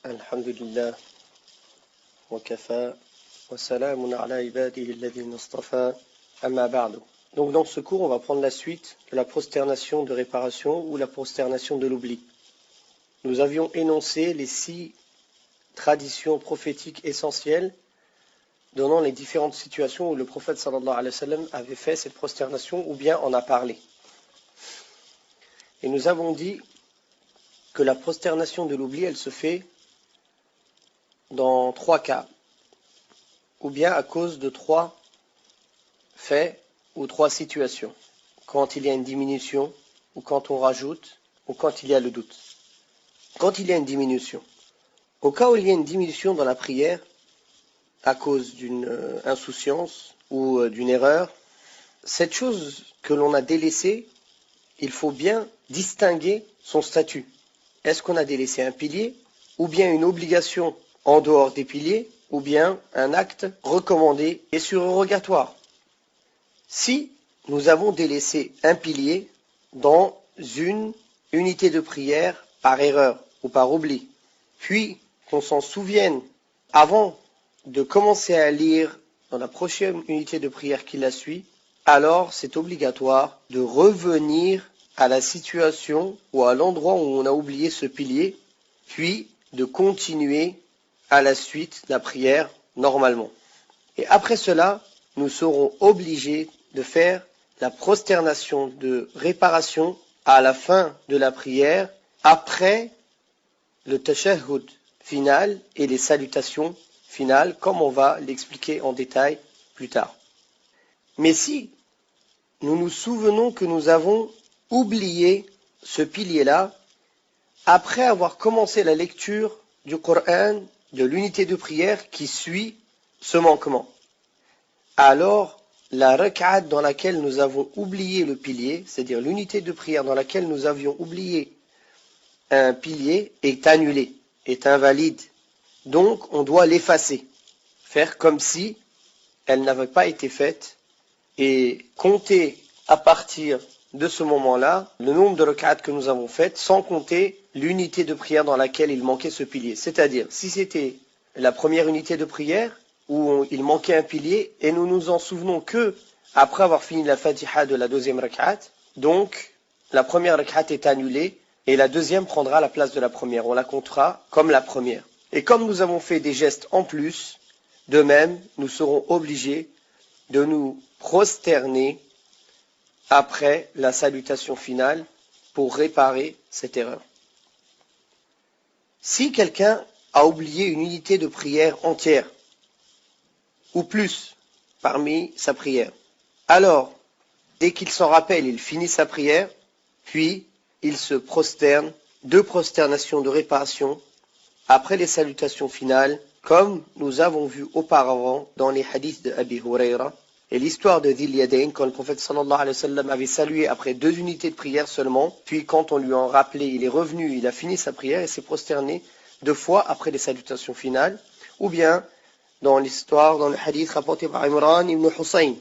Alhamdulillah, wa kafa, wa salamun ala ibadihi alladhina istafa, amma ba'du. Donc dans ce cours, on va prendre la suite de la prosternation de réparation ou la prosternation de l'oubli. Nous avions énoncé les 6 traditions prophétiques essentielles donnant les différentes situations où le prophète sallallahu alayhi wa sallam avait fait cette prosternation ou bien en a parlé. Et nous avons dit que la prosternation de l'oubli, elle se fait dans 3 cas, ou bien à cause de 3 faits ou 3 situations. Quand il y a une diminution, ou quand on rajoute, ou quand il y a le doute. Quand il y a une diminution. Au cas où il y a une diminution dans la prière, à cause d'une insouciance ou d'une erreur, cette chose que l'on a délaissée, il faut bien distinguer son statut. Est-ce qu'on a délaissé un pilier, ou bien une obligation en dehors des piliers, ou bien un acte recommandé et surrogatoire? Si nous avons délaissé un pilier dans une unité de prière par erreur ou par oubli, puis qu'on s'en souvienne avant de commencer à lire dans la prochaine unité de prière qui la suit, alors c'est obligatoire de revenir à la situation ou à l'endroit où on a oublié ce pilier, puis de continuer à la suite de la prière normalement. Et après cela, nous serons obligés de faire la prosternation de réparation à la fin de la prière, après le tashahhud final et les salutations finales, comme on va l'expliquer en détail plus tard. Mais si nous nous souvenons que nous avons oublié ce pilier-là, après avoir commencé la lecture du Coran, de l'unité de prière qui suit ce manquement, alors la rak'at dans laquelle nous avons oublié le pilier, c'est-à-dire l'unité de prière dans laquelle nous avions oublié un pilier, est annulée, est invalide. Donc on doit l'effacer, faire comme si elle n'avait pas été faite et compter à partir de ce moment-là le nombre de rak'at que nous avons faites sans compter l'unité de prière dans laquelle il manquait ce pilier. C'est-à-dire, si c'était la première unité de prière où il manquait un pilier et nous nous en souvenons que après avoir fini la Fatiha de la deuxième rak'at, donc la première rak'at est annulée et la deuxième prendra la place de la première. On la comptera comme la première. Et comme nous avons fait des gestes en plus, de même, nous serons obligés de nous prosterner après la salutation finale pour réparer cette erreur. Si quelqu'un a oublié une unité de prière entière, ou plus, parmi sa prière, alors, dès qu'il s'en rappelle, il finit sa prière, puis il se prosterne, 2 prosternations de réparation, après les salutations finales, comme nous avons vu auparavant dans les hadiths de Abi Huraira, et l'histoire de Dhil Yadayn, quand le prophète sallallahu alayhi wa sallam avait salué après 2 unités de prière seulement, puis quand on lui en rappelait, il est revenu, il a fini sa prière et s'est prosterné 2 fois après les salutations finales, ou bien dans l'histoire, dans le hadith rapporté par Imran ibn Hussein.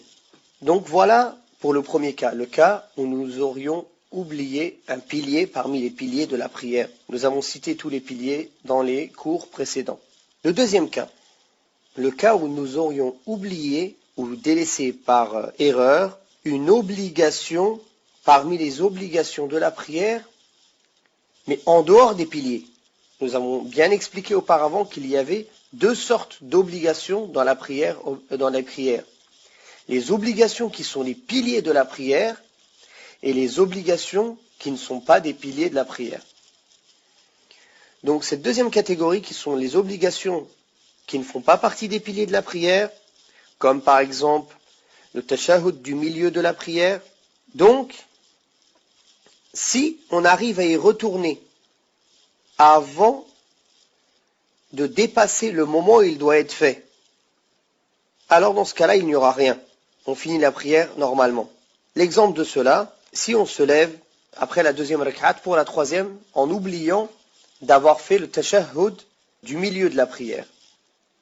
Donc voilà pour le premier cas, le cas où nous aurions oublié un pilier parmi les piliers de la prière. Nous avons cité tous les piliers dans les cours précédents. Le deuxième cas, le cas où nous aurions oublié ou délaissé par erreur une obligation parmi les obligations de la prière, mais en dehors des piliers. Nous avons bien expliqué auparavant qu'il y avait 2 sortes d'obligations dans la prière, dans les prières. Les obligations qui sont les piliers de la prière et les obligations qui ne sont pas des piliers de la prière. Donc cette deuxième catégorie qui sont les obligations qui ne font pas partie des piliers de la prière, comme par exemple le tashahhud du milieu de la prière. Donc, si on arrive à y retourner avant de dépasser le moment où il doit être fait, alors dans ce cas-là, il n'y aura rien. On finit la prière normalement. L'exemple de cela, si on se lève après la deuxième rak'at pour la troisième, en oubliant d'avoir fait le tashahhud du milieu de la prière.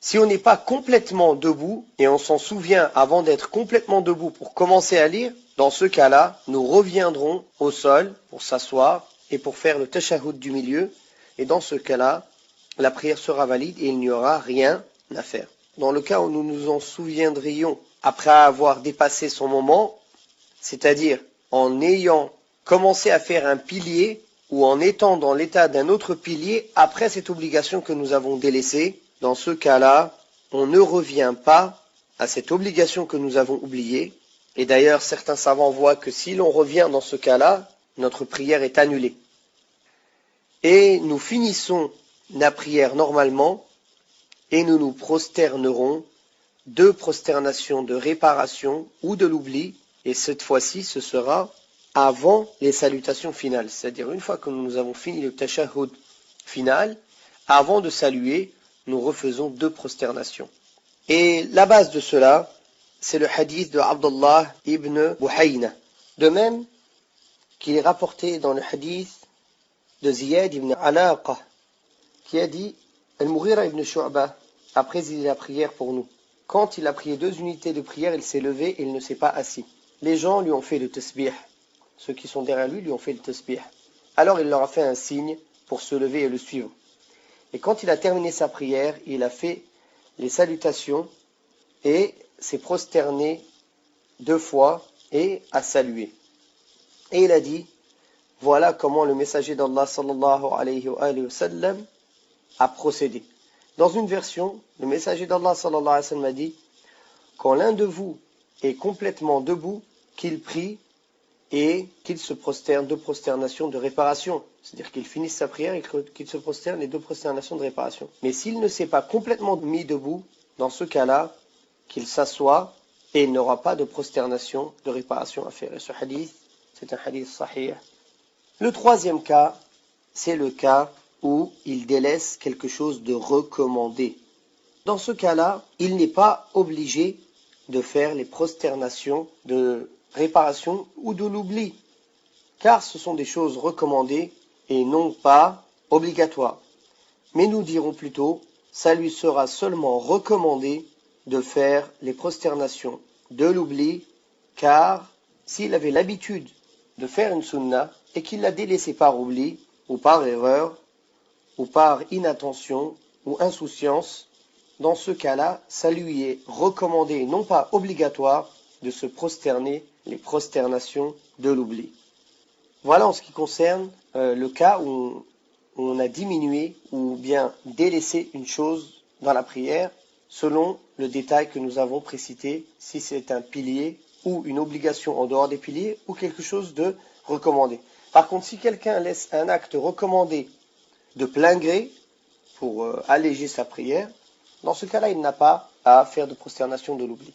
Si on n'est pas complètement debout, et on s'en souvient avant d'être complètement debout pour commencer à lire, dans ce cas-là, nous reviendrons au sol pour s'asseoir et pour faire le tashahhud du milieu. Et dans ce cas-là, la prière sera valide et il n'y aura rien à faire. Dans le cas où nous nous en souviendrions après avoir dépassé son moment, c'est-à-dire en ayant commencé à faire un pilier ou en étant dans l'état d'un autre pilier après cette obligation que nous avons délaissée, dans ce cas-là, on ne revient pas à cette obligation que nous avons oubliée. Et d'ailleurs, certains savants voient que si l'on revient dans ce cas-là, notre prière est annulée. Et nous finissons la prière normalement et nous nous prosternerons 2 prosternations de réparation ou de l'oubli, et cette fois-ci ce sera avant les salutations finales, c'est-à-dire une fois que nous avons fini le tashahhud final, avant de saluer, nous refaisons 2 prosternations. Et la base de cela, c'est le hadith de Abdullah ibn Buhayna. De même qu'il est rapporté dans le hadith de Ziyad ibn Alaqa, qui a dit Al-Mughira ibn Shu'bah a présidé la prière pour nous. Quand il a prié 2 unités de prière, il s'est levé et il ne s'est pas assis. Les gens lui ont fait le tasbih. Ceux qui sont derrière lui ont fait le tasbih. Alors il leur a fait un signe pour se lever et le suivre. Et quand il a terminé sa prière, il a fait les salutations et s'est prosterné 2 fois et a salué. Et il a dit, voilà comment le messager d'Allah sallallahu alayhi wa sallam a procédé. Dans une version, le messager d'Allah sallallahu alayhi wa sallam a dit, quand l'un de vous est complètement debout, qu'il prie et qu'il se prosterne 2 prosternations de réparation. C'est-à-dire qu'il finisse sa prière et qu'il se prosterne les 2 prosternations de réparation. Mais s'il ne s'est pas complètement mis debout, dans ce cas-là, qu'il s'assoie et il n'aura pas de prosternation de réparation à faire. Et ce hadith, c'est un hadith sahih. Le 3e cas, c'est le cas où il délaisse quelque chose de recommandé. Dans ce cas-là, il n'est pas obligé de faire les prosternations de réparation ou de l'oubli, car ce sont des choses recommandées et non pas obligatoires. Mais nous dirons plutôt, ça lui sera seulement recommandé de faire les prosternations de l'oubli, car s'il avait l'habitude de faire une sunna et qu'il l'a délaissée par oubli, ou par erreur, ou par inattention, ou insouciance, dans ce cas-là, ça lui est recommandé et non pas obligatoire de se prosterner les prosternations de l'oubli. Voilà en ce qui concerne le cas où on a diminué ou bien délaissé une chose dans la prière selon le détail que nous avons précité, si c'est un pilier ou une obligation en dehors des piliers ou quelque chose de recommandé. Par contre, si quelqu'un laisse un acte recommandé de plein gré pour alléger sa prière, dans ce cas-là, il n'a pas à faire de prosternation de l'oubli.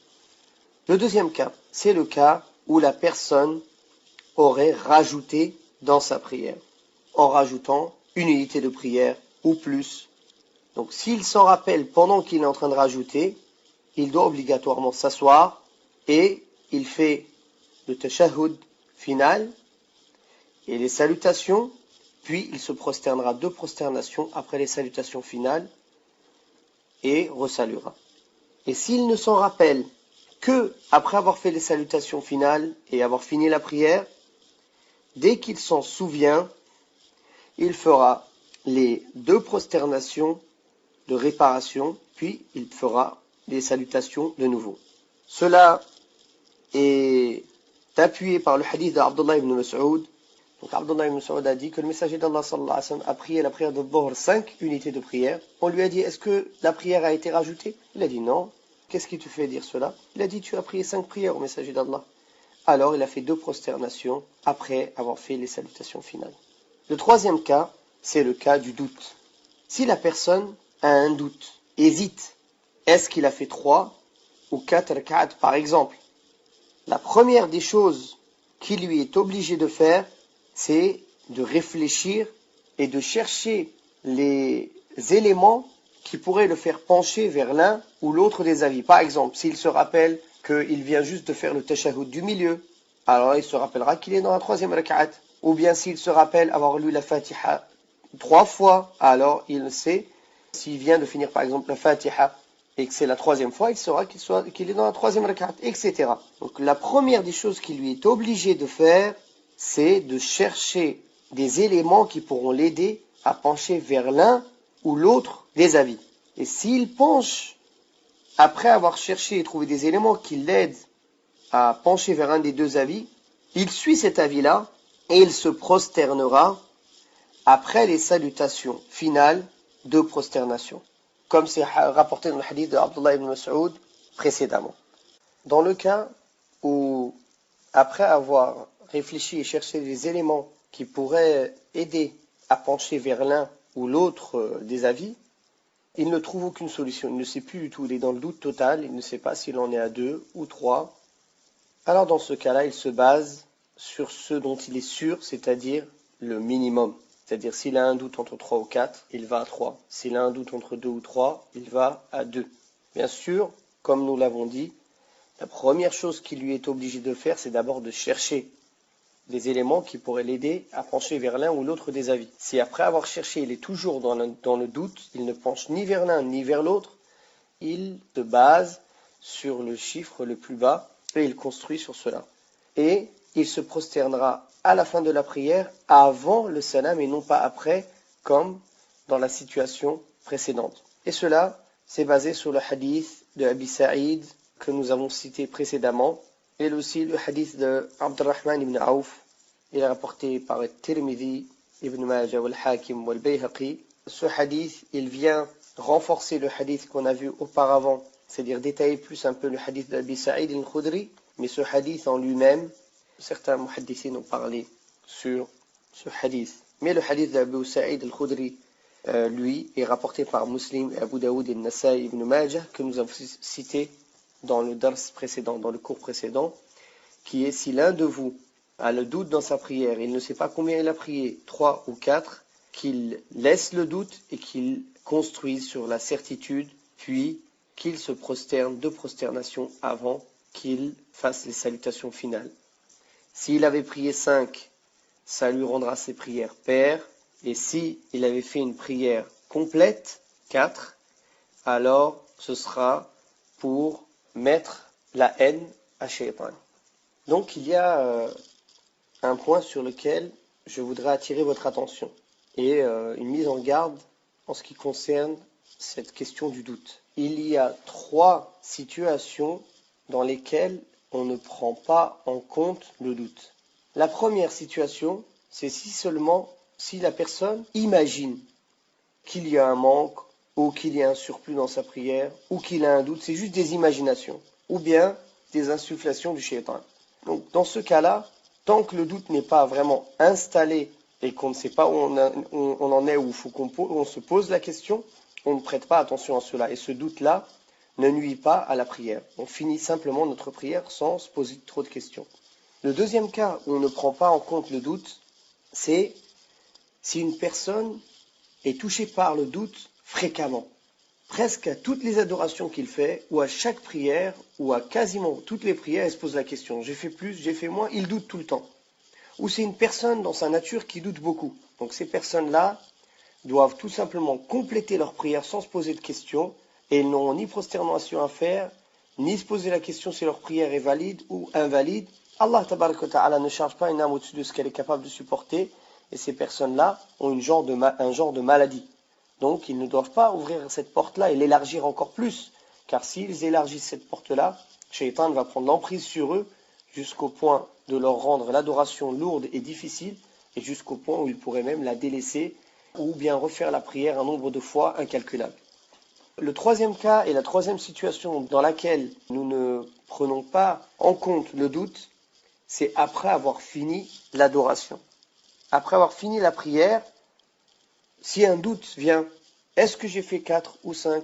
Le 2e cas, c'est le cas où la personne aurait rajouté dans sa prière, en rajoutant une unité de prière ou plus. Donc s'il s'en rappelle pendant qu'il est en train de rajouter, il doit obligatoirement s'asseoir et il fait le tashahhud final et les salutations, puis il se prosternera 2 prosternations après les salutations finales et resaluera. Et s'il ne s'en rappelle que après avoir fait les salutations finales et avoir fini la prière, dès qu'il s'en souvient, il fera les 2 prosternations de réparation, puis il fera les salutations de nouveau. Cela est appuyé par le hadith d'Abdullah ibn Mas'ud. Donc Abdullah ibn Mas'ud a dit que le messager d'Allah sallallahu alayhi wa sallam a prié la prière de Dhuhr 5 unités de prière. On lui a dit, est-ce que la prière a été rajoutée? Il a dit non. Qu'est-ce qui te fait dire cela? Il a dit, tu as prié 5 prières au messager d'Allah. Alors il a fait 2 prosternations après avoir fait les salutations finales. Le 3e cas, c'est le cas du doute. Si la personne a un doute, hésite, est-ce qu'il a fait 3 ou 4 rak'at par exemple? La première des choses qu'il lui est obligé de faire, c'est de réfléchir et de chercher les éléments qui pourraient le faire pencher vers l'un ou l'autre des avis. Par exemple, s'il se rappelle qu'il vient juste de faire le tashahhud du milieu, alors il se rappellera qu'il est dans la 3e rak'at. Ou bien s'il se rappelle avoir lu la Fatiha 3 fois, alors il sait, s'il vient de finir par exemple la Fatiha et que c'est la 3e fois, il saura qu'il est dans la 3e rak'at, etc. Donc la première des choses qu'il lui est obligé de faire, c'est de chercher des éléments qui pourront l'aider à pencher vers l'un ou l'autre des avis. Et s'il penche, après avoir cherché et trouvé des éléments qui l'aident à pencher vers un des deux avis, il suit cet avis-là et il se prosternera après les salutations finales de prosternation, comme c'est rapporté dans le hadith de Abdullah ibn Mas'ud précédemment. Dans le cas où, après avoir réfléchi et cherché des éléments qui pourraient aider à pencher vers l'un ou l'autre des avis, il ne trouve aucune solution, il ne sait plus du tout, il est dans le doute total, il ne sait pas s'il en est à 2 ou 3. Alors dans ce cas-là, il se base sur ce dont il est sûr, c'est-à-dire le minimum. C'est-à-dire s'il a un doute entre 3 ou 4, il va à 3. S'il a un doute entre 2 ou 3, il va à 2. Bien sûr, comme nous l'avons dit, la première chose qu'il lui est obligé de faire, c'est d'abord de chercher des éléments qui pourraient l'aider à pencher vers l'un ou l'autre des avis. Si après avoir cherché, il est toujours dans le doute, il ne penche ni vers l'un ni vers l'autre, il se base sur le chiffre le plus bas et il construit sur cela. Et il se prosternera à la fin de la prière avant le salam et non pas après, comme dans la situation précédente. Et cela, c'est basé sur le hadith de Abi Sa'id que nous avons cité précédemment, et aussi le hadith de Abdurrahman ibn Auf. Il est rapporté par Tirmidhi, Ibn Majah, Al-Hakim, Al-Bayhaqi. Ce hadith, il vient renforcer le hadith qu'on a vu auparavant, c'est-à-dire détailler plus un peu le hadith d'Abi Sa'id al-Khudri, mais ce hadith en lui-même, certains muhaddithines ont parlé sur ce hadith. Mais le hadith d'Abi Sa'id al-Khudri, lui, est rapporté par Muslim, Abu Daoud et Nasai ibn Majah, que nous avons cité dans le dars précédent, dans le cours précédent, qui est si l'un de vous a le doute dans sa prière, il ne sait pas combien il a prié, 3 ou 4, qu'il laisse le doute et qu'il construise sur la certitude, puis qu'il se prosterne de prosternation avant qu'il fasse les salutations finales. S'il avait prié 5, ça lui rendra ses prières paires, et si il avait fait une prière complète, 4, alors ce sera pour mettre la haine à Shaytan. Donc il y a un point sur lequel je voudrais attirer votre attention et une mise en garde en ce qui concerne cette question du doute. Il y a 3 situations dans lesquelles on ne prend pas en compte le doute. La première situation, c'est si la personne imagine qu'il y a un manque ou qu'il y a un surplus dans sa prière ou qu'il a un doute, c'est juste des imaginations ou bien des insufflations du shaitan. Donc dans ce cas-là, tant que le doute n'est pas vraiment installé et qu'on ne sait pas où on en est, où il faut on se pose la question, on ne prête pas attention à cela. Et ce doute-là ne nuit pas à la prière. On finit simplement notre prière sans se poser trop de questions. Le deuxième cas où on ne prend pas en compte le doute, c'est si une personne est touchée par le doute fréquemment. Presque à toutes les adorations qu'il fait, ou à chaque prière, ou à quasiment toutes les prières, il se pose la question. J'ai fait plus, j'ai fait moins, il doute tout le temps. Ou c'est une personne dans sa nature qui doute beaucoup. Donc ces personnes-là doivent tout simplement compléter leur prière sans se poser de questions, et ils n'ont ni prosternation à faire, ni se poser la question si leur prière est valide ou invalide. Allah tabaraka wa ta'ala ne charge pas une âme au-dessus de ce qu'elle est capable de supporter, et ces personnes-là ont un genre de maladie. Donc ils ne doivent pas ouvrir cette porte-là et l'élargir encore plus, car s'ils élargissent cette porte-là, Shaitan va prendre l'emprise sur eux jusqu'au point de leur rendre l'adoration lourde et difficile, et jusqu'au point où ils pourraient même la délaisser, ou bien refaire la prière un nombre de fois incalculable. Le troisième cas et la troisième situation dans laquelle nous ne prenons pas en compte le doute, c'est après avoir fini l'adoration. Après avoir fini la prière, si un doute vient, est-ce que j'ai fait 4 ou 5?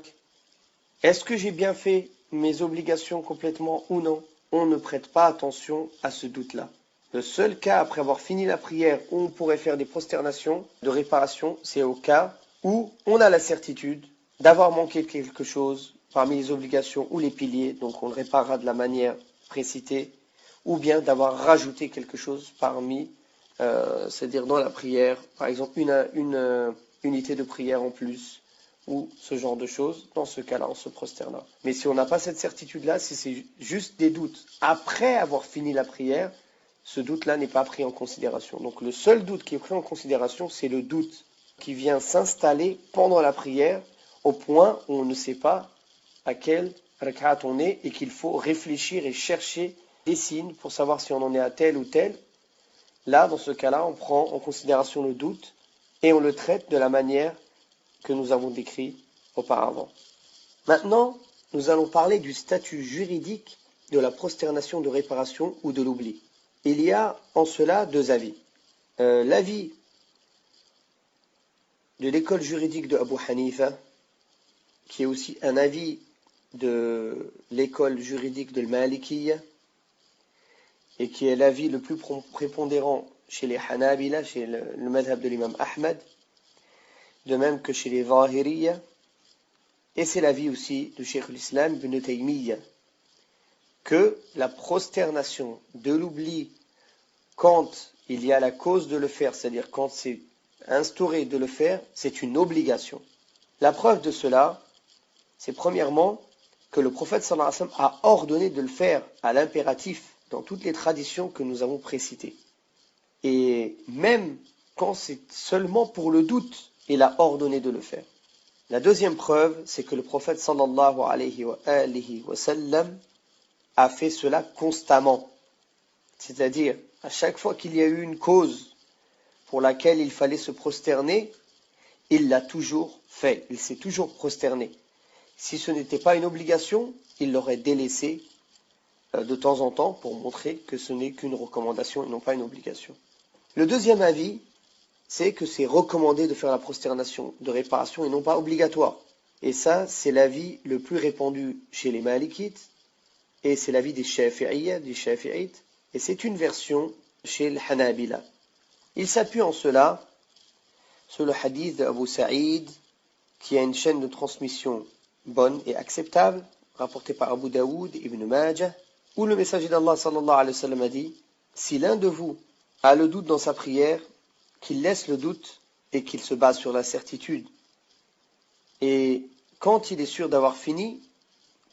Est-ce que j'ai bien fait mes obligations complètement ou non? On ne prête pas attention à ce doute-là. Le seul cas après avoir fini la prière où on pourrait faire des prosternations de réparation, c'est au cas où on a la certitude d'avoir manqué quelque chose parmi les obligations ou les piliers, donc on le réparera de la manière précitée, ou bien d'avoir rajouté quelque chose parmi, c'est-à-dire dans la prière, par exemple une unité de prière en plus, ou ce genre de choses. Dans ce cas-là, on se prosternera. Mais si on n'a pas cette certitude-là, si c'est juste des doutes après avoir fini la prière, ce doute-là n'est pas pris en considération. Donc le seul doute qui est pris en considération, c'est le doute qui vient s'installer pendant la prière au point où on ne sait pas à quel rak'at on est et qu'il faut réfléchir et chercher des signes pour savoir si on en est à tel ou tel. Là, dans ce cas-là, on prend en considération le doute et on le traite de la manière que nous avons décrit auparavant. Maintenant, nous allons parler du statut juridique de la prosternation de réparation ou de l'oubli. Il y a en cela deux avis. L'avis de l'école juridique de Abu Hanifa, qui est aussi un avis de l'école juridique de l'Malikiyya, et qui est l'avis le plus prépondérant chez les Hanabila, chez le madhab de l'imam Ahmad, de même que chez les Zahiriyya, et c'est l'avis aussi de Cheikh l'Islam Ibn Taymiyyah, que la prosternation de l'oubli, quand il y a la cause de le faire, c'est-à-dire quand c'est instauré de le faire, c'est une obligation. La preuve de cela, c'est premièrement que le prophète sallallahu alayhi wa sallam a ordonné de le faire à l'impératif dans toutes les traditions que nous avons précitées. Et même quand c'est seulement pour le doute, il a ordonné de le faire. La deuxième preuve, c'est que le prophète sallallahu alayhi wa sallam a fait cela constamment. C'est-à-dire, à chaque fois qu'il y a eu une cause pour laquelle il fallait se prosterner, il l'a toujours fait, il s'est toujours prosterné. Si ce n'était pas une obligation, il l'aurait délaissé de temps en temps pour montrer que ce n'est qu'une recommandation et non pas une obligation. Le deuxième avis, c'est que c'est recommandé de faire la prosternation de réparation et non pas obligatoire. Et ça, c'est l'avis le plus répandu chez les Malikites, et c'est l'avis des Shafi'ites, et c'est une version chez les Hanabila. Il s'appuie en cela sur le hadith d'Abu Sa'id, qui a une chaîne de transmission bonne et acceptable, rapportée par Abu Daoud, Ibn Majah, où le messager d'Allah sallallahu alayhi wa sallam a dit: si l'un de vous a le doute dans sa prière, qu'il laisse le doute et qu'il se base sur la certitude. Et quand il est sûr d'avoir fini,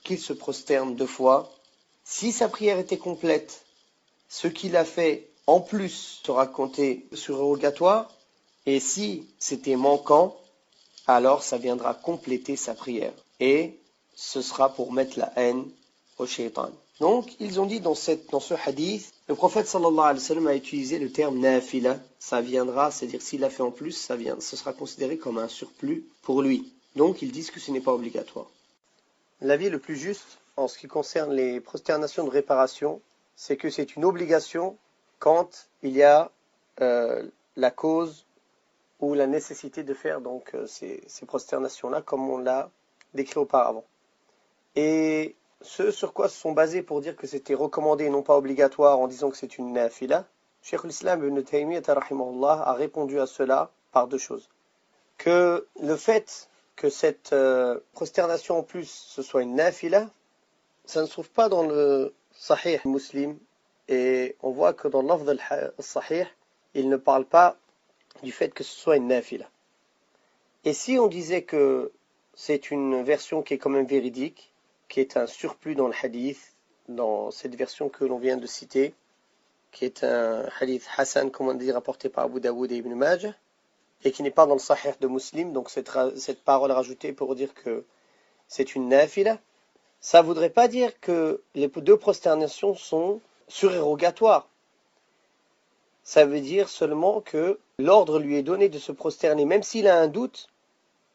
qu'il se prosterne 2 fois. Si sa prière était complète, ce qu'il a fait en plus sera compté surrogatoire, et si c'était manquant, alors ça viendra compléter sa prière. Et ce sera pour mettre la haine au shaitan. Donc, ils ont dit dans ce hadith, le prophète sallallahu alayhi wa sallam a utilisé le terme nafila. Ça viendra, c'est-à-dire s'il l'a fait en plus, ce sera considéré comme un surplus pour lui. Donc, ils disent que ce n'est pas obligatoire. L'avis le plus juste en ce qui concerne les prosternations de réparation, c'est que c'est une obligation quand il y a la cause ou la nécessité de faire donc ces prosternations-là, comme on l'a décrit auparavant. Et ce sur quoi se sont basés pour dire que c'était recommandé et non pas obligatoire en disant que c'est une nafila, Cheikh l'Islam Ibn Taymiyyah rahimahullah a répondu à cela par 2 choses. Que le fait que cette prosternation en plus ce soit une nafila, ça ne se trouve pas dans le Sahih Muslim, et on voit que dans l'Afd al-Sahih, il ne parle pas du fait que ce soit une nafila. Et si on disait que c'est une version qui est quand même véridique, qui est un surplus dans le hadith, dans cette version que l'on vient de citer, qui est un hadith Hassan, comme on dit, rapporté par Abu Daoud et Ibn Majah, et qui n'est pas dans le Sahih de Muslim, donc cette parole rajoutée pour dire que c'est une nafila, ça ne voudrait pas dire que les 2 prosternations sont surérogatoires. Ça veut dire seulement que l'ordre lui est donné de se prosterner, même s'il a un doute,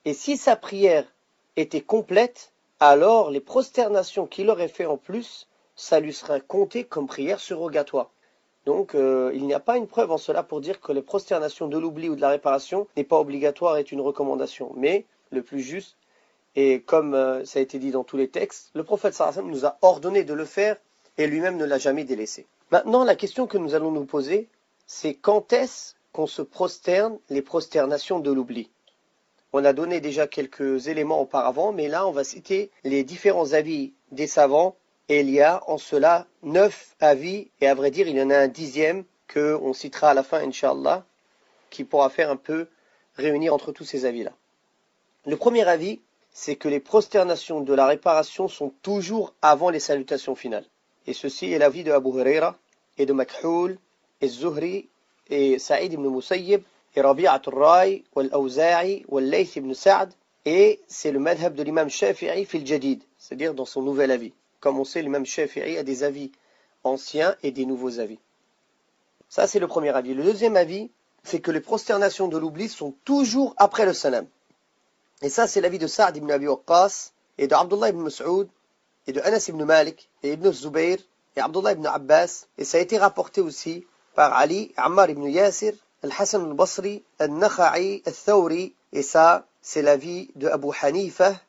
et si sa prière était complète, alors les prosternations qu'il aurait fait en plus, ça lui sera compté comme prière surrogatoire. Donc il n'y a pas une preuve en cela pour dire que les prosternations de l'oubli ou de la réparation n'est pas obligatoire et est une recommandation. Mais le plus juste, et comme ça a été dit dans tous les textes, le prophète sallallahu alayhi wa sallam nous a ordonné de le faire et lui-même ne l'a jamais délaissé. Maintenant, la question que nous allons nous poser, c'est quand est-ce qu'on se prosterne les prosternations de l'oubli ? On a donné déjà quelques éléments auparavant, mais là on va citer les différents avis des savants, et il y a en cela 9 avis, et à vrai dire il y en a un 10e qu'on citera à la fin, Inch'Allah, qui pourra faire un peu réunir entre tous ces avis-là. Le premier avis, c'est que les prosternations de la réparation sont toujours avant les salutations finales. Et ceci est l'avis de Abu Huraira, et de Makhul, et Zuhri, et Saïd ibn Musayyib, et Rabi'at al-Rai, wal-Awza'i, wal-Layth ibn Sa'd, et c'est le madhab de l'imam Shafi'i fil Jadid, c'est-à-dire dans son nouvel avis. Comme on sait, l'imam Shafi'i a des avis anciens et des nouveaux avis. Ça, c'est le premier avis. Le deuxième avis, c'est que les prosternations de l'oubli sont toujours après le salam. Et ça, c'est l'avis de Sa'd ibn Abi Waqqas, et de Abdullah ibn Mas'ud, et de Anas ibn Malik, et Ibn Zubayr, et Abdullah ibn Abbas. Et ça a été rapporté aussi par Ali, Ammar ibn Yasir, Al-Hassan al-Basri, Al-Nakha'i, Al-Thawri. Et ça, c'est l'avis de Abu Hanifa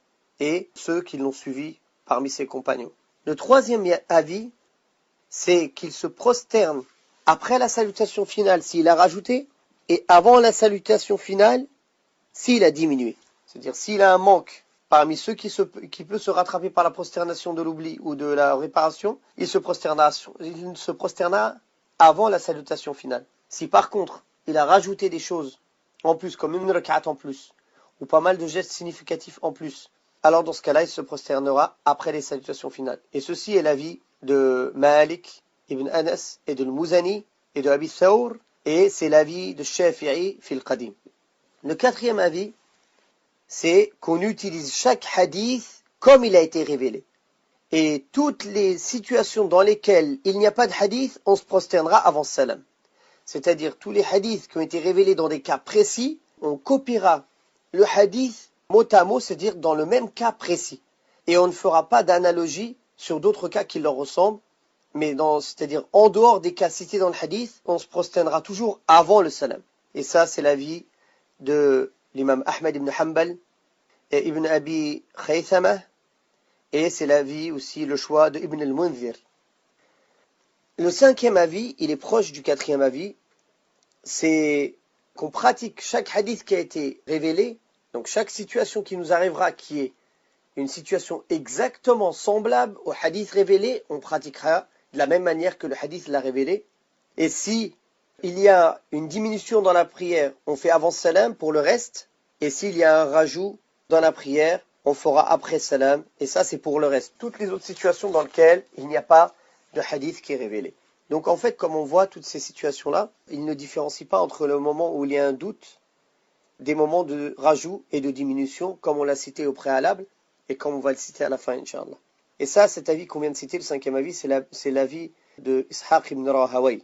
et ceux qui l'ont suivi parmi ses compagnons. Le troisième avis, c'est qu'il se prosterne après la salutation finale s'il a rajouté, et avant la salutation finale s'il a diminué. C'est-à-dire s'il a un manque parmi ceux qui peut se rattraper par la prosternation de l'oubli ou de la réparation, il se prosterna avant la salutation finale. Si par contre, il a rajouté des choses en plus, comme une rak'at en plus, ou pas mal de gestes significatifs en plus, alors dans ce cas-là, il se prosternera après les salutations finales. Et ceci est l'avis de Malik ibn Anas et de Al-Muzani et de Abi Thawr, et c'est l'avis de Shafi'i fil Qadim. Le quatrième avis, c'est qu'on utilise chaque hadith comme il a été révélé. Et toutes les situations dans lesquelles il n'y a pas de hadith, on se prosternera avant salam. C'est-à-dire tous les hadiths qui ont été révélés dans des cas précis, on copiera le hadith mot à mot, c'est-à-dire dans le même cas précis. Et on ne fera pas d'analogie sur d'autres cas qui leur ressemblent, mais c'est-à-dire en dehors des cas cités dans le hadith, on se prosternera toujours avant le salam. Et ça, c'est l'avis de l'imam Ahmed ibn Hanbal et Ibn Abi Khaythama, et c'est l'avis aussi, le choix de Ibn al-Munzir. Le cinquième avis, il est proche du quatrième avis, c'est qu'on pratique chaque hadith qui a été révélé, donc chaque situation qui nous arrivera qui est une situation exactement semblable au hadith révélé, on pratiquera de la même manière que le hadith l'a révélé. Et si il y a une diminution dans la prière, on fait avant salam pour le reste, et s'il y a un rajout dans la prière, on fera après salam, et ça c'est pour le reste. Toutes les autres situations dans lesquelles il n'y a pas de hadith qui est révélé. Donc en fait, comme on voit toutes ces situations-là, il ne différencie pas entre le moment où il y a un doute, des moments de rajout et de diminution, comme on l'a cité au préalable, et comme on va le citer à la fin, Inch'Allah. Et ça, cet avis qu'on vient de citer, le cinquième avis, c'est l'avis de Ishaq ibn Rahawayh.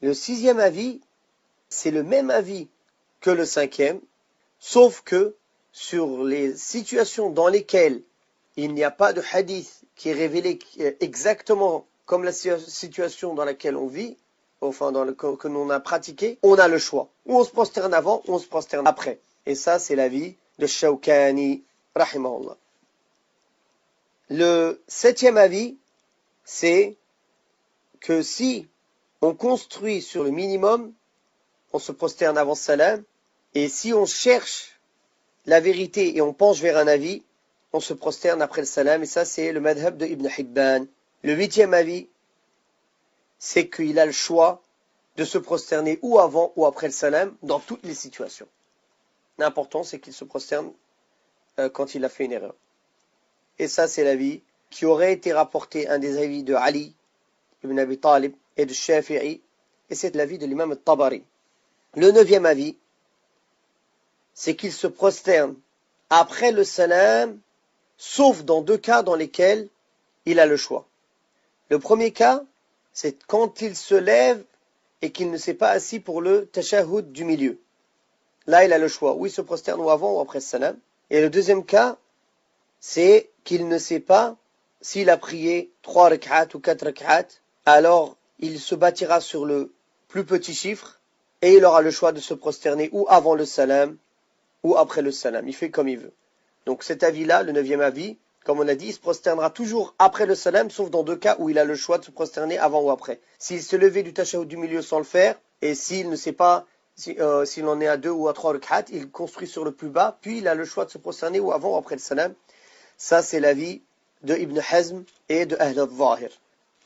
Le sixième avis, c'est le même avis que le cinquième, sauf que sur les situations dans lesquelles il n'y a pas de hadith qui est révélé exactement comme la situation dans laquelle on vit, enfin que l'on a pratiqué, on a le choix. Ou on se prosterne avant, ou on se prosterne après. Et ça, c'est l'avis de Shawkani, rahimahullah. Le septième avis, c'est que si on construit sur le minimum, on se prosterne avant salam, et si on cherche la vérité et on penche vers un avis, on se prosterne après le salam, et ça c'est le madhab de Ibn Hibban. Le huitième avis, c'est qu'il a le choix de se prosterner ou avant ou après le salam dans toutes les situations. L'important c'est qu'il se prosterne quand il a fait une erreur. Et ça c'est l'avis qui aurait été rapporté, un des avis de Ali ibn Abi Talib et de Shafi'i, et c'est l'avis de l'imam al-Tabari. Le neuvième avis, c'est qu'il se prosterne après le salam, sauf dans deux cas dans lesquels il a le choix. Le premier cas, c'est quand il se lève et qu'il ne s'est pas assis pour le tashahhud du milieu. Là, il a le choix, ou il se prosterne ou avant ou après le salam. Et le deuxième cas, c'est qu'il ne sait pas s'il a prié 3 rak'at ou 4 rak'at, alors il se bâtira sur le plus petit chiffre et il aura le choix de se prosterner ou avant le salam ou après le salam. Il fait comme il veut. Donc cet avis-là, le neuvième avis, comme on a dit, il se prosternera toujours après le salam, sauf dans deux cas où il a le choix de se prosterner avant ou après. S'il se levait du tashahhud du milieu sans le faire, et s'il ne sait pas s'il en est à 2 ou à 3 rak'at, il construit sur le plus bas, puis il a le choix de se prosterner ou avant ou après le salam. Ça, c'est l'avis de Ibn Hazm et de Ahl al-Zahir.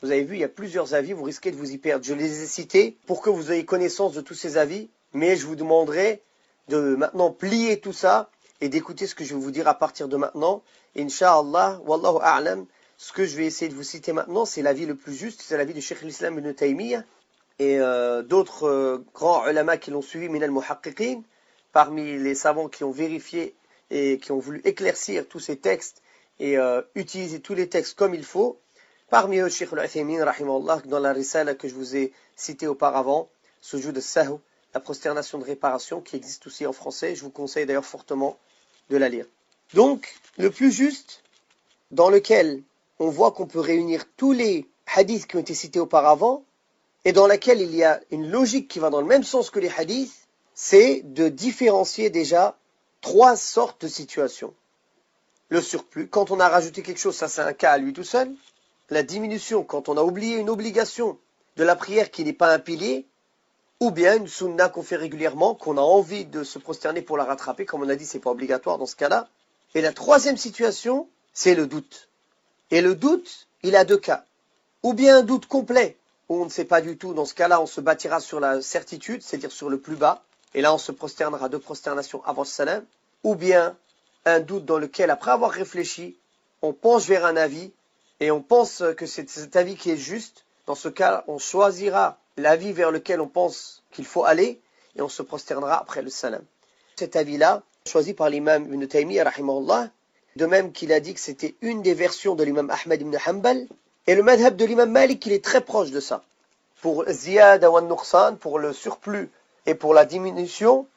Vous avez vu, il y a plusieurs avis, vous risquez de vous y perdre. Je les ai cités pour que vous ayez connaissance de tous ces avis, mais je vous demanderai de maintenant plier tout ça et d'écouter ce que je vais vous dire à partir de maintenant. Inch'Allah, Wallahu A'lam, ce que je vais essayer de vous citer maintenant, c'est l'avis le plus juste, c'est l'avis de Cheikh l'Islam ibn Taymiyyah, et d'autres grands ulama qui l'ont suivi, min al-muhaqqiqin, parmi les savants qui ont vérifié et qui ont voulu éclaircir tous ces textes et utiliser tous les textes comme il faut. Parmi eux, Cheikh al-Uthaymin, rahimahullah, dans la risala que je vous ai citée auparavant, Sujud al-Sahw, la prosternation de réparation, qui existe aussi en français. Je vous conseille d'ailleurs fortement de la lire. Donc, le plus juste, dans lequel on voit qu'on peut réunir tous les hadiths qui ont été cités auparavant, et dans laquelle il y a une logique qui va dans le même sens que les hadiths, c'est de différencier déjà 3 sortes de situations. Le surplus, quand on a rajouté quelque chose, ça c'est un cas à lui tout seul. La diminution, quand on a oublié une obligation de la prière qui n'est pas un pilier, ou bien une sunna qu'on fait régulièrement, qu'on a envie de se prosterner pour la rattraper, comme on a dit, c'est pas obligatoire dans ce cas-là. Et la troisième situation, c'est le doute. Et le doute, il a 2 cas. Ou bien un doute complet, où on ne sait pas du tout, dans ce cas-là, on se bâtira sur la certitude, c'est-à-dire sur le plus bas, et là on se prosternera 2 prosternations avant le salam. Ou bien un doute dans lequel, après avoir réfléchi, on penche vers un avis, et on pense que c'est cet avis qui est juste. Dans ce cas, on choisira l'avis vers lequel on pense qu'il faut aller, et on se prosternera après le salam. Cet avis-là, choisi par l'imam Ibn Taymiyyah, rahimahullah, de même qu'il a dit que c'était une des versions de l'imam Ahmad ibn Hanbal, et le madhab de l'imam Malik, il est très proche de ça. Pour ziyada wa nuqsan, pour le surplus et pour la diminution,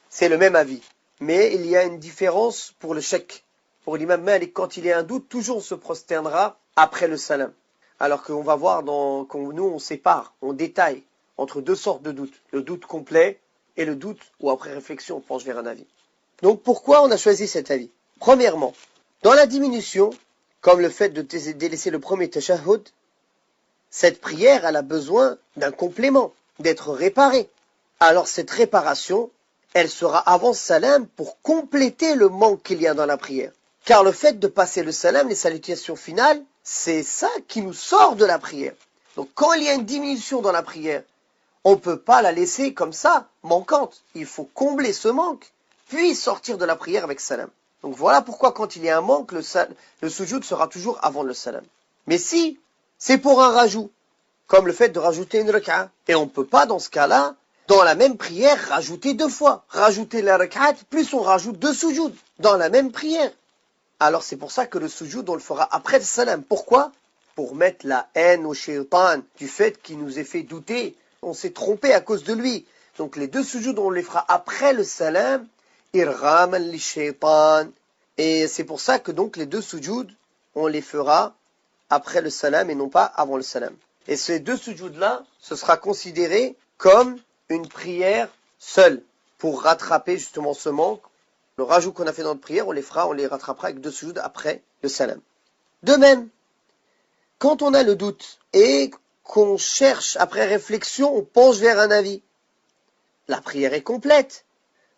c'est le même avis. Mais il y a une différence pour le shak. Pour l'imam Malik, quand il y a un doute, toujours on se prosternera après le salam. Alors qu'on va voir, nous on sépare, on détaille entre 2 sortes de doutes. Le doute complet et le doute où après réflexion on penche vers un avis. Donc pourquoi on a choisi cet avis? Premièrement, dans la diminution, comme le fait de délaisser le premier tashahhud, cette prière elle a besoin d'un complément, d'être réparée. Alors cette réparation, elle sera avant salam pour compléter le manque qu'il y a dans la prière. Car le fait de passer le salam, les salutations finales, c'est ça qui nous sort de la prière. Donc quand il y a une diminution dans la prière, on ne peut pas la laisser comme ça, manquante. Il faut combler ce manque, puis sortir de la prière avec salam. Donc voilà pourquoi quand il y a un manque, le sujoud sera toujours avant le salam. Mais si c'est pour un rajout, comme le fait de rajouter une rak'a, et on ne peut pas dans ce cas-là, dans la même prière, rajouter 2 fois. Rajouter la rak'at, plus on rajoute 2 sujouds dans la même prière. Alors c'est pour ça que le sujoud, on le fera après le salam. Pourquoi? Pour mettre la haine au shaitan du fait qu'il nous ait fait douter. On s'est trompé à cause de lui. Donc les 2 sujouds, on les fera après le salam. Irghaman li shaitan. Et c'est pour ça que donc les 2 sujouds, on les fera après le salam et non pas avant le salam. Et ces 2 sujouds-là, ce sera considéré comme une prière seule pour rattraper justement ce manque. Le rajout qu'on a fait dans notre prière, on les rattrapera avec 2 sujouds après le salam. De même, quand on a le doute et qu'on cherche, après réflexion, on penche vers un avis, la prière est complète.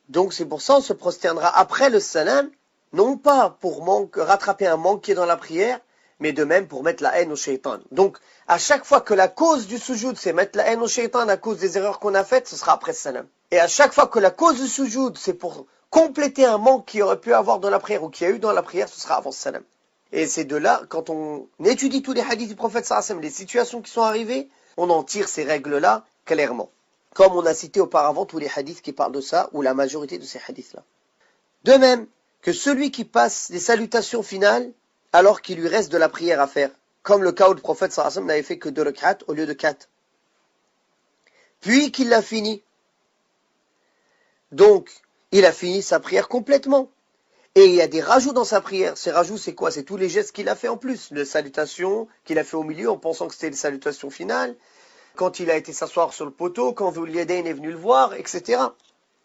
Donc c'est pour ça qu'on se prosternera après le salam, non pas pour rattraper un manque qui est dans la prière, mais de même pour mettre la haine au shaitan. Donc à chaque fois que la cause du sujoud, c'est mettre la haine au shaitan à cause des erreurs qu'on a faites, ce sera après le salam. Et à chaque fois que la cause du sujoud, c'est pour compléter un manque qu'il aurait pu avoir dans la prière ou qu'il y a eu dans la prière, ce sera avant le salam. Et c'est de là, quand on étudie tous les hadiths du prophète sallallahu alayhi wa sallam, les situations qui sont arrivées, on en tire ces règles-là clairement. Comme on a cité auparavant tous les hadiths qui parlent de ça, ou la majorité de ces hadiths-là. De même que celui qui passe les salutations finales, alors qu'il lui reste de la prière à faire, comme le cas où le prophète sallallahu alayhi wa sallam n'avait fait que 2 rak'at au lieu de 4. Puis qu'il l'a fini. Donc, il a fini sa prière complètement. Et il y a des rajouts dans sa prière. Ces rajouts, c'est quoi? C'est tous les gestes qu'il a fait en plus. Les salutations qu'il a fait au milieu en pensant que c'était les salutations finales. Quand il a été s'asseoir sur le poteau, quand Dhul Yadayn est venu le voir, etc.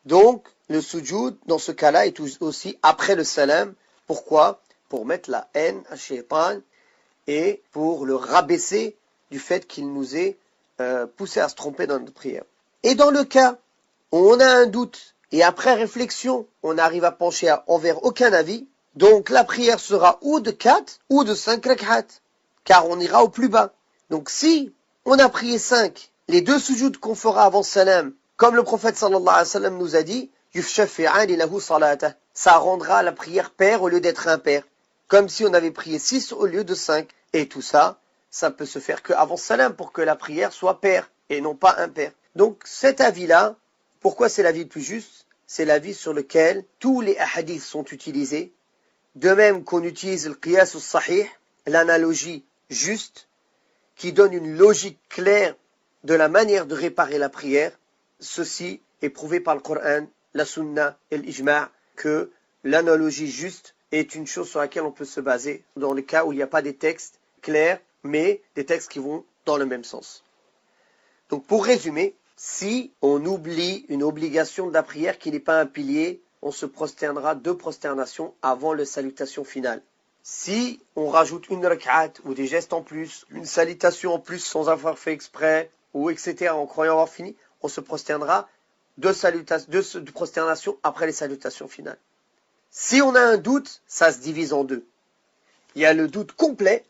Donc, le sujoud, dans ce cas-là, est aussi après le salam. Pourquoi? Pour mettre la haine à shaitan et pour le rabaisser du fait qu'il nous ait poussé à se tromper dans notre prière. Et dans le cas où on a un doute, et après réflexion, on arrive à pencher envers aucun avis, donc la prière sera ou de 4 ou de 5 rak'at, car on ira au plus bas. Donc si on a prié 5, les 2 sujouds qu'on fera avant salam, comme le prophète sallallahu alayhi wa sallam nous a dit, yufshafi'ani lahu salatah, ça rendra la prière paire au lieu d'être impaire, comme si on avait prié 6 au lieu de 5. Et tout ça, ça peut se faire qu'avant salam pour que la prière soit paire. et non pas impair. Donc cet avis-là, pourquoi c'est l'avis le plus juste? C'est l'avis sur lequel tous les hadiths sont utilisés, de même qu'on utilise le qiyas al-sahih, l'analogie juste, qui donne une logique claire de la manière de réparer la prière. Ceci est prouvé par le Coran, la Sunna et l'Ijma' que l'analogie juste est une chose sur laquelle on peut se baser dans le cas où il n'y a pas des textes clairs, mais des textes qui vont dans le même sens. Donc pour résumer, si on oublie une obligation de la prière qui n'est pas un pilier, on se prosternera 2 prosternations avant la salutation finale. Si on rajoute une rak'at ou des gestes en plus, une salutation en plus sans avoir fait exprès, ou etc. en croyant avoir fini, on se prosternera 2 prosternations après les salutations finales. Si on a un doute, ça se divise en 2. Il y a le doute complet,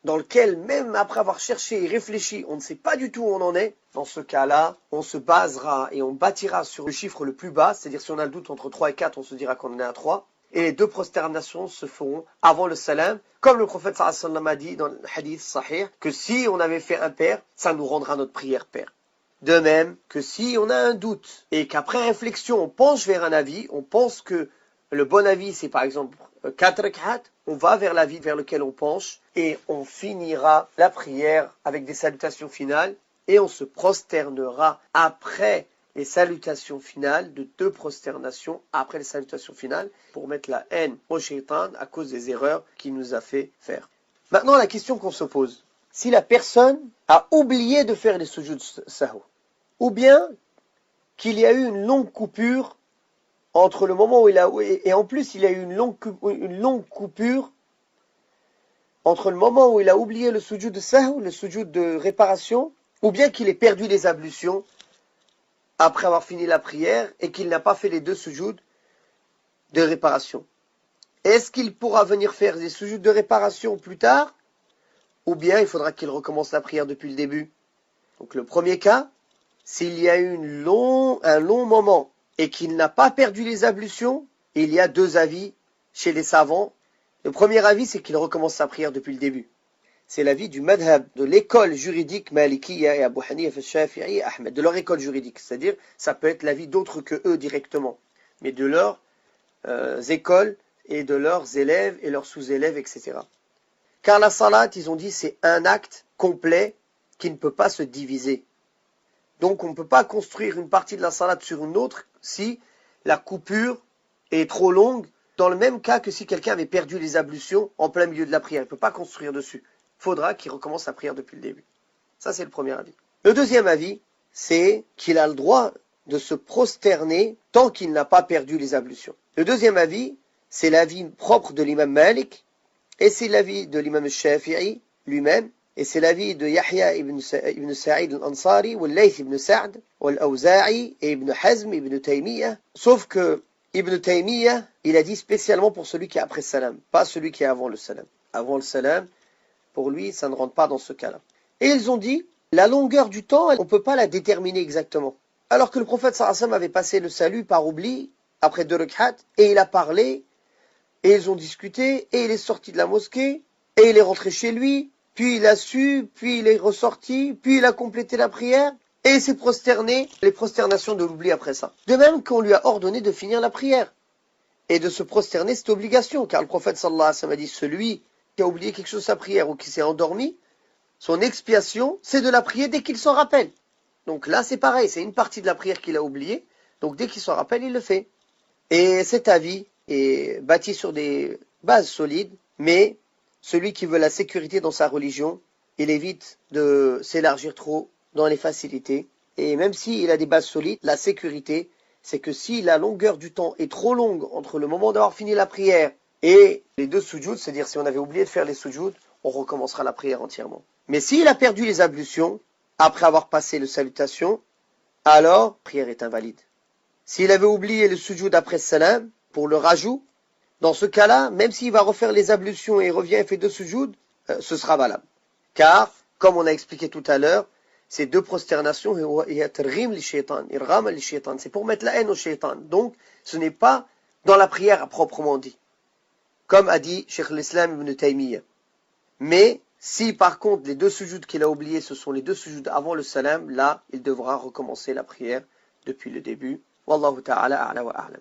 dans lequel même après avoir cherché et réfléchi, on ne sait pas du tout où on en est. Dans ce cas-là, on se basera et on bâtira sur le chiffre le plus bas, c'est-à-dire si on a le doute entre 3 et 4, on se dira qu'on en est à 3. Et les 2 prosternations se feront avant le salam, comme le prophète sallallahu alayhi wa sallam a dit dans le hadith sahih, que si on avait fait impair, ça nous rendra notre prière paire. De même que si on a un doute et qu'après réflexion, on penche vers un avis, on pense que le bon avis c'est par exemple 4 rak'at, on va vers l'avis vers lequel on penche et on finira la prière avec des salutations finales et on se prosternera après les salutations finales de 2 prosternations après les salutations finales pour mettre la haine au shaitan à cause des erreurs qu'il nous a fait faire. Maintenant la question qu'on se pose, si la personne a oublié de faire les sujoud sahou, ou bien qu'il y a eu une longue coupure entre le moment où il a, et en plus il y a eu une longue coupure entre le moment où il a oublié le sujoud de sahou, le sujoud de réparation, ou bien qu'il ait perdu les ablutions après avoir fini la prière et qu'il n'a pas fait les 2 sujouds de réparation. Est-ce qu'il pourra venir faire des sujouds de réparation plus tard, ou bien il faudra qu'il recommence la prière depuis le début? Donc le premier cas, s'il y a eu un long moment et qu'il n'a pas perdu les ablutions, il y a 2 avis chez les savants. Le premier avis, c'est qu'il recommence sa prière depuis le début. C'est l'avis du madhab, de l'école juridique Malikiya et Abu Hanifa, Shafi'i et Ahmed, de leur école juridique. C'est-à-dire, ça peut être l'avis d'autres que eux directement, mais de leurs écoles et de leurs élèves et leurs sous-élèves, etc. Car la salat, ils ont dit, c'est un acte complet qui ne peut pas se diviser. Donc on ne peut pas construire une partie de la salat sur une autre si la coupure est trop longue, dans le même cas que si quelqu'un avait perdu les ablutions en plein milieu de la prière. Il ne peut pas construire dessus. Il faudra qu'il recommence la prière depuis le début. Ça, c'est le premier avis. Le deuxième avis, c'est qu'il a le droit de se prosterner tant qu'il n'a pas perdu les ablutions. Le deuxième avis, c'est l'avis propre de l'imam Malik, et c'est l'avis de l'imam Shafi'i lui-même, et c'est l'avis de Yahya ibn Sa'id al-Ansari, ou Layth ibn Sa'd, ou al-Awza'i, et ibn Hazm, ibn Taymiyyah. Sauf que Ibn Taymiyyah, il a dit spécialement pour celui qui est après le salam, pas celui qui est avant le salam. Avant le salam, pour lui, ça ne rentre pas dans ce cas-là. Et ils ont dit, la longueur du temps, on ne peut pas la déterminer exactement. Alors que le prophète sallallahu alayhi wa sallam avait passé le salut par oubli, après 2 rak'at, et il a parlé, et ils ont discuté, et il est sorti de la mosquée, et il est rentré chez lui, puis il a su, puis il est ressorti, puis il a complété la prière, et il s'est prosterné, les prosternations de l'oubli après ça. De même qu'on lui a ordonné de finir la prière. Et de se prosterner, c'est obligation, car le prophète sallallahu alayhi wa sallam a dit, celui qui a oublié quelque chose de sa prière ou qui s'est endormi, son expiation, c'est de la prier dès qu'il s'en rappelle. Donc là, c'est pareil, c'est une partie de la prière qu'il a oubliée, donc dès qu'il s'en rappelle, il le fait. Et cet avis est bâti sur des bases solides, mais celui qui veut la sécurité dans sa religion, il évite de s'élargir trop dans les facilités. Et même s'il a des bases solides, la sécurité, c'est que si la longueur du temps est trop longue entre le moment d'avoir fini la prière et les 2 sujouds, c'est-à-dire si on avait oublié de faire les sujouds, on recommencera la prière entièrement. Mais s'il a perdu les ablutions, après avoir passé le salutation, alors la prière est invalide. S'il avait oublié le sujoud après salam, pour le rajout, dans ce cas-là, même s'il va refaire les ablutions et revient et fait 2 sujouds, ce sera valable. Car, comme on a expliqué tout à l'heure, ces 2 prosternations, c'est pour mettre la haine au shaitan. Donc, ce n'est pas dans la prière à proprement dit. Comme a dit Cheikh l'Islam ibn Taymiyyah. Mais, Si par contre les deux sujouds qu'il a oubliés, ce sont les deux sujouds avant le salam, là, il devra recommencer la prière depuis le début. Wallahu ta'ala a'la wa a'lam.